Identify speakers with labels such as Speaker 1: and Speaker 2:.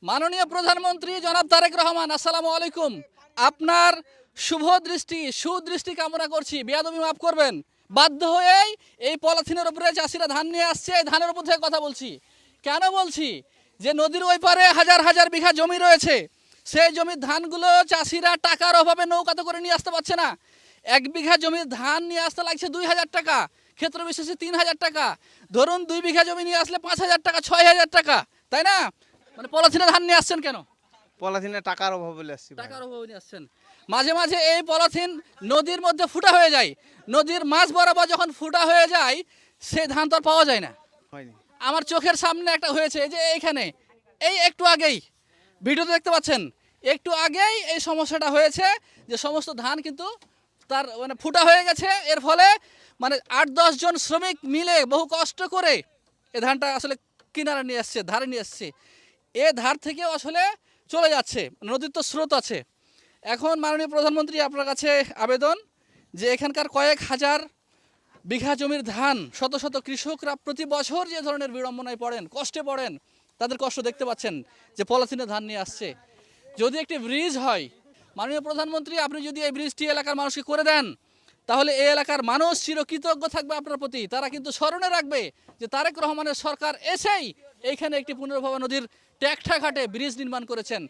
Speaker 1: মাননীয় প্রধানমন্ত্রী জনাব তারেক রহমান, আসসালামু আলাইকুম। আপনার শুভ দৃষ্টি সুদৃষ্টি কামনা করছি, বেয়াদবি মাফ করবেন। বাধ্য হয়েই এই পলিথিনের উপরে চাষিরা ধান নিয়ে আসছে, এই ধানের উপর থেকে কথা বলছি। কেন বলছি? যে নদীর ওই পারে হাজার হাজার বিঘা জমি রয়েছে, সেই জমির ধানগুলো চাষিরা টাকার অভাবে নৌকাতে করে নিয়ে আসতে পারছে না। 1 বিঘা জমির ধান নিয়ে আসতে লাগছে 2,000 টাকা, ক্ষেত্র বিশেষে 3,000 টাকা। ধরুন 2 বিঘা জমি নিয়ে আসলে 5,000 টাকা, 6,000 টাকা, তাই না? মানে পলিথিনে ধান নিয়ে আসছেন কেন?
Speaker 2: পলিথিনে টাকার অভাব বলে আসছি ভাই।
Speaker 1: টাকার অভাবে নিয়ে আসছেন। মাঝে মাঝে এই পলিথিন নদীর মধ্যে ফুটা হয়ে যায়, নদীর মাছ বরাবর যখন ফুটা হয়ে যায় সেই ধান তো আর পাওয়া যায় না।
Speaker 2: হয়নি।
Speaker 1: আমার চোখের সামনে একটা হয়েছে, এই যে এইখানে, এই একটু আগেই ভিডিওতে দেখতে পাচ্ছেন, একটু আগেই এই সমস্যাটা হয়েছে যে সমস্ত ধান কিন্তু তার মানে ফুটা হয়ে গেছে। এর ফলে মানে 8-10 জন শ্রমিক মিলে বহু কষ্ট করে এই ধানটা আসলে কিনারে নিয়ে আসছে, ধারে নিয়ে আসছে। এ ধার থেকেও আসলে চলে যাচ্ছে, নদীর তো স্রোত আছে। এখন মাননীয় প্রধানমন্ত্রী আপনার কাছে আবেদন যে এখানকার কয়েক হাজার বিঘা জমির ধান, শত শত কৃষকরা প্রতি বছর যে ধরনের বিড়ম্বনায় পড়েন, কষ্টে পড়েন, তাদের কষ্ট দেখতে পাচ্ছেন যে পলিথিনে ধান নিয়ে আসছে। যদি একটি ব্রিজ হয়, মাননীয় প্রধানমন্ত্রী আপনি যদি এই ব্রিজটি এলাকার মানুষকে করে দেন, তাহলে এই এলাকার মানুষ চিরকৃতজ্ঞ থাকবে আপনার প্রতি। তারা কিন্তু স্মরণে রাখবে যে তারেক রহমানের সরকার এসেই এইখানে একটি পুনর্ভবা নদীর ট্যাকঠা ঘাটে ব্রিজ নির্মাণ করেছেন।